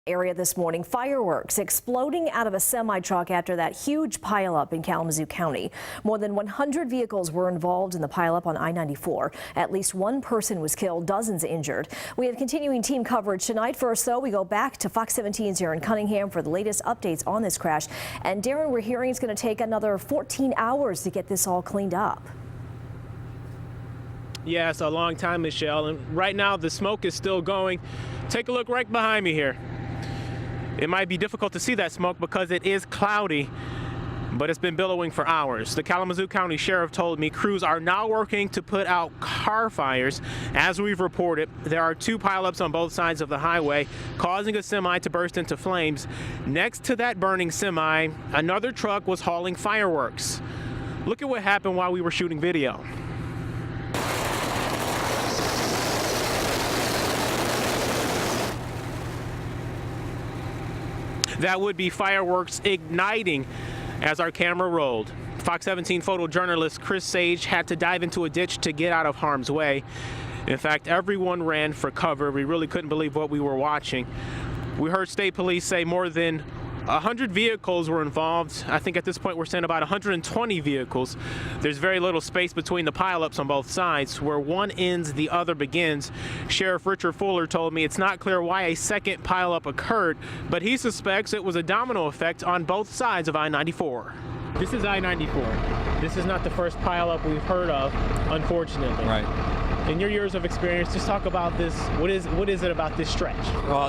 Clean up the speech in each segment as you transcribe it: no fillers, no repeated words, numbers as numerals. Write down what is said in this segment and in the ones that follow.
Area this morning, fireworks exploding out of a semi-truck after that huge pileup in Kalamazoo County. More than 100 vehicles were involved in the pileup on I94. At least one person was killed, dozens injured. We have continuing team coverage tonight. First, though, we go back to Fox 17's Darren Cunningham for the latest updates on this crash. And Darren, we're hearing it's going to take another 14 hours to get this all cleaned up. Yeah, it's a long time, Michelle, and right now the smoke is still going. Take a look right behind me here. It might be difficult to see that smoke because it is cloudy, but it's been billowing for hours. The Kalamazoo County Sheriff told me crews are now working to put out car fires. As we've reported, there are two pileups on both sides of the highway, causing a semi to burst into flames. Next to that burning semi, another truck was hauling fireworks. Look at what happened while we were shooting video. That would be fireworks igniting as our camera rolled. Fox 17 photojournalist Chris Sage had to dive into a ditch to get out of harm's way. In fact, everyone ran for cover. We really couldn't believe what we were watching. We heard state police say more than 100 vehicles were involved. I think at this point we're saying about 120 vehicles. There's very little space between the pileups on both sides. Where one ends, the other begins. Sheriff Richard Fuller told me it's not clear why a second pileup occurred, but he suspects it was a domino effect on both sides of I94. This is I94. This is not the first pileup we've heard of, unfortunately. Right. In your years of experience, just talk about this. What is it about this stretch?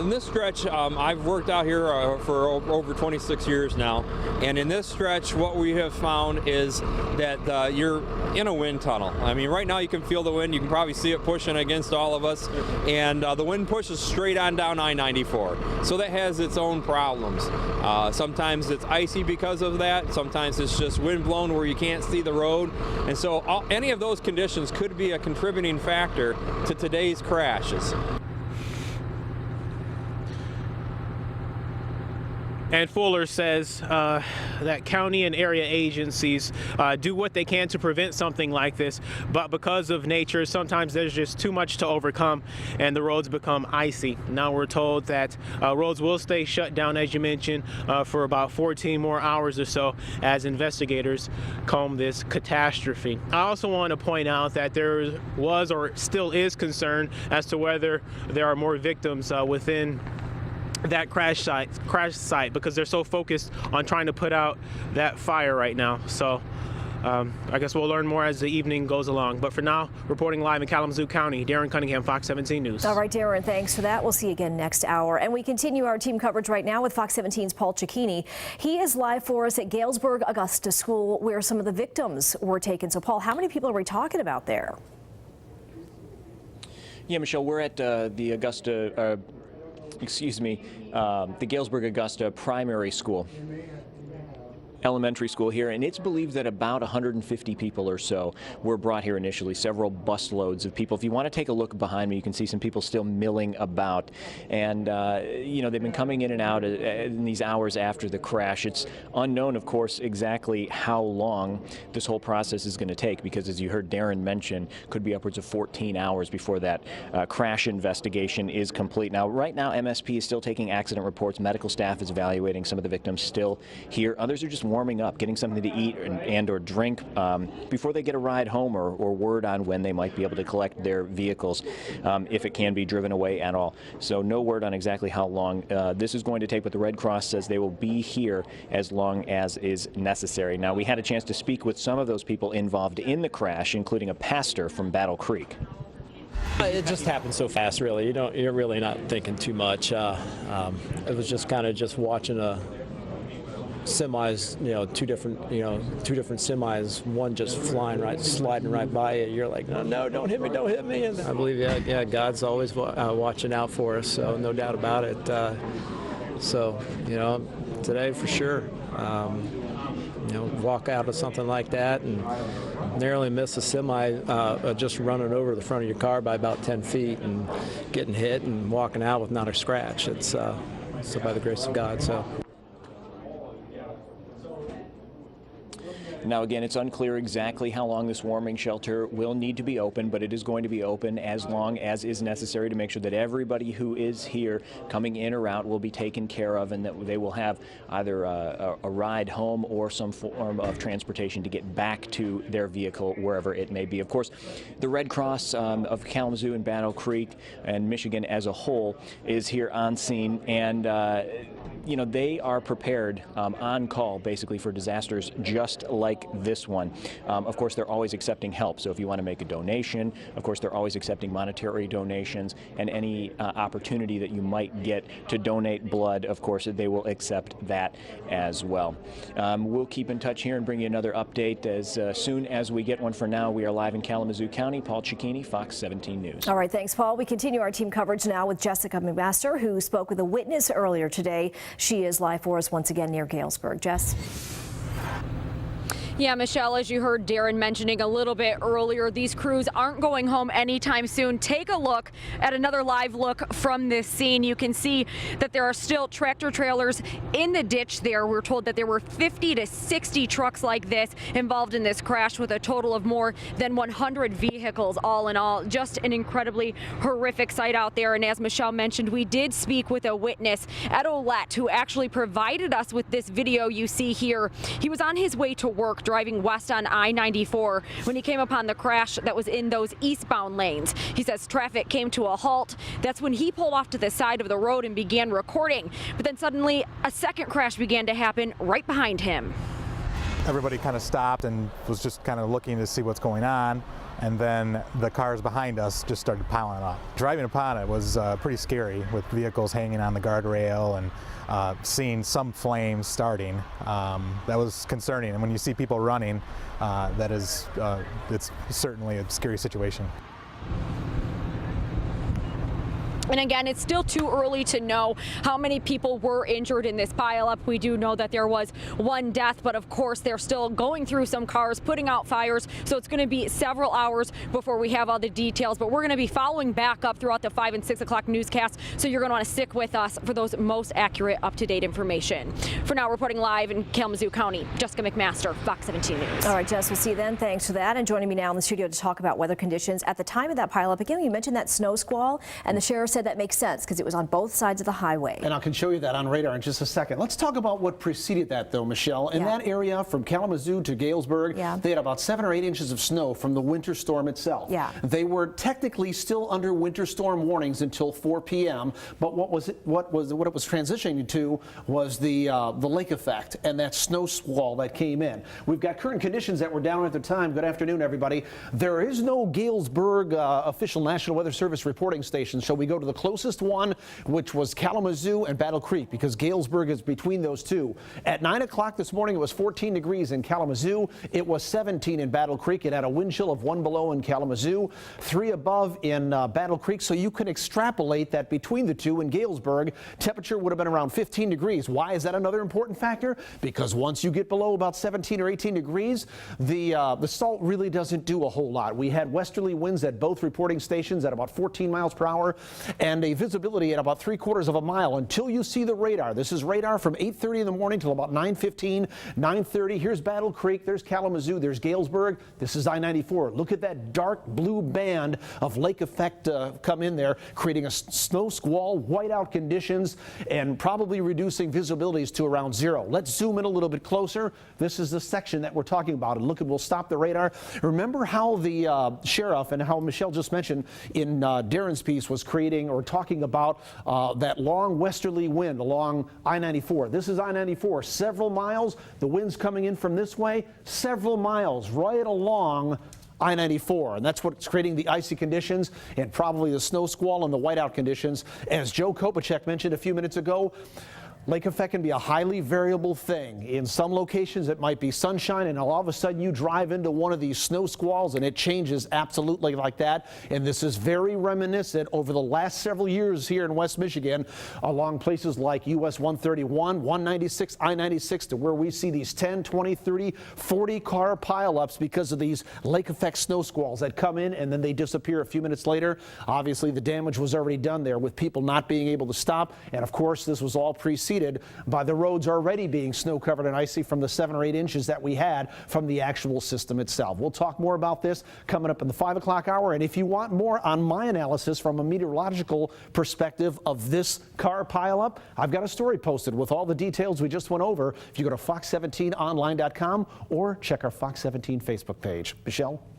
In this stretch, I've worked out here for over 26 years now, and in this stretch, what we have found is that you're in a wind tunnel. I mean, right now you can feel the wind. You can probably see it pushing against all of us, and the wind pushes straight on down I-94. So that has its own problems. Sometimes it's icy because of that. Sometimes it's just wind blown where you can't see the road, and so any of those conditions could be a contributing factor to today's crashes. And Fuller says that county and area agencies do what they can to prevent something like this, but because of nature, sometimes there's just too much to overcome and the roads become icy. Now we're told that roads will stay shut down, as you mentioned, for about 14 more hours or so as investigators comb this catastrophe. I also want to point out that there was or still is concern as to whether there are more victims within that crash site because they're so focused on trying to put out that fire right now. So I guess we'll learn more as the evening goes along. But for now, reporting live in Kalamazoo County, Darren Cunningham, Fox 17 News. All right, Darren, thanks for that. We'll see you again next hour. And we continue our team coverage right now with Fox 17's Paul Cicchini. He is live for us at Galesburg Augusta School, where some of the victims were taken. So, Paul, how many people are we talking about there? Yeah, Michelle, we're at the Augusta the Galesburg Augusta Primary School, elementary school here, and it's believed that about 150 people or so were brought here initially, several busloads of people. If you want to take a look behind me, you can see some people still milling about, and you know, they've been coming in and out in these hours after the crash. It's unknown, of course, exactly how long this whole process is going to take, because as you heard Darren mention, could be upwards of 14 hours before that crash investigation is complete. Now, right now, MSP is still taking accident reports. Medical staff is evaluating some of the victims still here. Others are just warming up, getting something to eat and or drink before they get a ride home or word on when they might be able to collect their vehicles, if it can be driven away at all. So no word on exactly how long this is going to take, but the Red Cross says they will be here as long as is necessary. Now, we had a chance to speak with some of those people involved in the crash, including a pastor from Battle Creek. It just happened so fast, really. You're really not thinking too much. It was just kind of just watching a semis, two different semis, one just sliding right by you. You're like, no, don't hit me. And I believe, yeah, God's always watching out for us, so no doubt about it. So, today for sure, walk out of something like that and narrowly miss a semi just running over the front of your car by about 10 feet and getting hit and walking out with not a scratch. It's so by the grace of God. So. Now, again, it's unclear exactly how long this warming shelter will need to be open, but it is going to be open as long as is necessary to make sure that everybody who is here coming in or out will be taken care of, and that they will have either a ride home or some form of transportation to get back to their vehicle wherever it may be. Of course, the Red Cross of Kalamazoo and Battle Creek and Michigan as a whole is here on scene, and you know, they are prepared on call basically for disasters just like this one. Of course, they're always accepting help. So if you want to make a donation, of course, they're always accepting monetary donations, and any opportunity that you might get to donate blood, of course, they will accept that as well. We'll keep in touch here and bring you another update as soon as we get one. For now, we are live in Kalamazoo County. Paul Cicchini, Fox 17 News. All right, thanks, Paul. We continue our team coverage now with Jessica McMaster, who spoke with a witness earlier today. She is live for us once again near Galesburg. Jess? Yeah, Michelle, as you heard Darren mentioning a little bit earlier, these crews aren't going home anytime soon. Take a look at another live look from this scene. You can see that there are still tractor trailers in the ditch there. We're told that there were 50 to 60 trucks like this involved in this crash, with a total of more than 100 vehicles all in all. Just an incredibly horrific sight out there. And as Michelle mentioned, we did speak with a witness, Ed Olette, who actually provided us with this video you see here. He was on his way to work driving west on I94 when he came upon the crash that was in those eastbound lanes. He says traffic came to a halt. That's when he pulled off to the side of the road and began recording. But then suddenly a second crash began to happen right behind him. Everybody kind of stopped and was just kind of looking to see what's going on. And then the cars behind us just started piling up. Driving upon it was pretty scary, with vehicles hanging on the guardrail and seeing some flames starting. That was concerning. And when you see people running, it's certainly a scary situation. And again, it's still too early to know how many people were injured in this pileup. We do know that there was one death, but of course they're still going through some cars, putting out fires. So it's going to be several hours before we have all the details. But we're going to be following back up throughout the 5 and 6 o'clock newscast. So you're going to want to stick with us for those most accurate, up-to-date information. For now, reporting live in Kalamazoo County, Jessica McMaster, Fox 17 News. All right, Jess, we'll see you then. Thanks for that. And joining me now in the studio to talk about weather conditions at the time of that pileup. Again, you mentioned that snow squall, and the sheriff said that makes sense because it was on both sides of the highway. And I can show you that on radar in just a second. Let's talk about what preceded that, though, Michelle. In that area from Kalamazoo to Galesburg, they had about 7 or 8 inches of snow from the winter storm itself. They were technically still under winter storm warnings until 4 p.m. But what it was transitioning to was the lake effect and that snow squall that came in. We've got current conditions that were down at the time. Good afternoon, everybody. There is no Galesburg official National Weather Service reporting station, so we go to the closest one, which was Kalamazoo and Battle Creek, because Galesburg is between those two. At 9 o'clock this morning, it was 14 degrees in Kalamazoo. It was 17 in Battle Creek. It had a wind chill of 1 below in Kalamazoo, 3 above in Battle Creek. So you can extrapolate that between the two in Galesburg, temperature would have been around 15 degrees. Why is that another important factor? Because once you get below about 17 or 18 degrees, the salt really doesn't do a whole lot. We had westerly winds at both reporting stations at about 14 miles per hour and a visibility at about 3/4 of a mile until you see the radar. This is radar from 8:30 in the morning till about 9:15, 9:30. Here's Battle Creek, there's Kalamazoo, there's Galesburg. This is I-94. Look at that dark blue band of lake effect come in there, creating a snow squall, whiteout conditions, and probably reducing visibilities to around 0. Let's zoom in a little bit closer. This is the section that we're talking about. And look, we'll stop the radar. Remember how the sheriff and how Michelle just mentioned in Darren's piece was creating or talking about that long westerly wind along I-94. This is I-94, several miles. The wind's coming in from this way, several miles right along I-94, and that's what's creating the icy conditions and probably the snow squall and the whiteout conditions. As Joe Kopacek mentioned a few minutes ago, lake effect can be a highly variable thing. In some locations it might be sunshine and all of a sudden you drive into one of these snow squalls and it changes absolutely like that. And this is very reminiscent over the last several years here in West Michigan along places like US 131, 196, I-96 to where we see these 10, 20, 30, 40 car pileups because of these lake effect snow squalls that come in and then they disappear a few minutes later. Obviously the damage was already done there with people not being able to stop, and of course this was all preceded preceded by the roads already being snow covered and icy from the 7 or 8 inches that we had from the actual system itself. We'll talk more about this coming up in the 5 o'clock hour. And if you want more on my analysis from a meteorological perspective of this car pileup, I've got a story posted with all the details we just went over. If you go to fox17online.com or check our Fox 17 Facebook page. Michelle?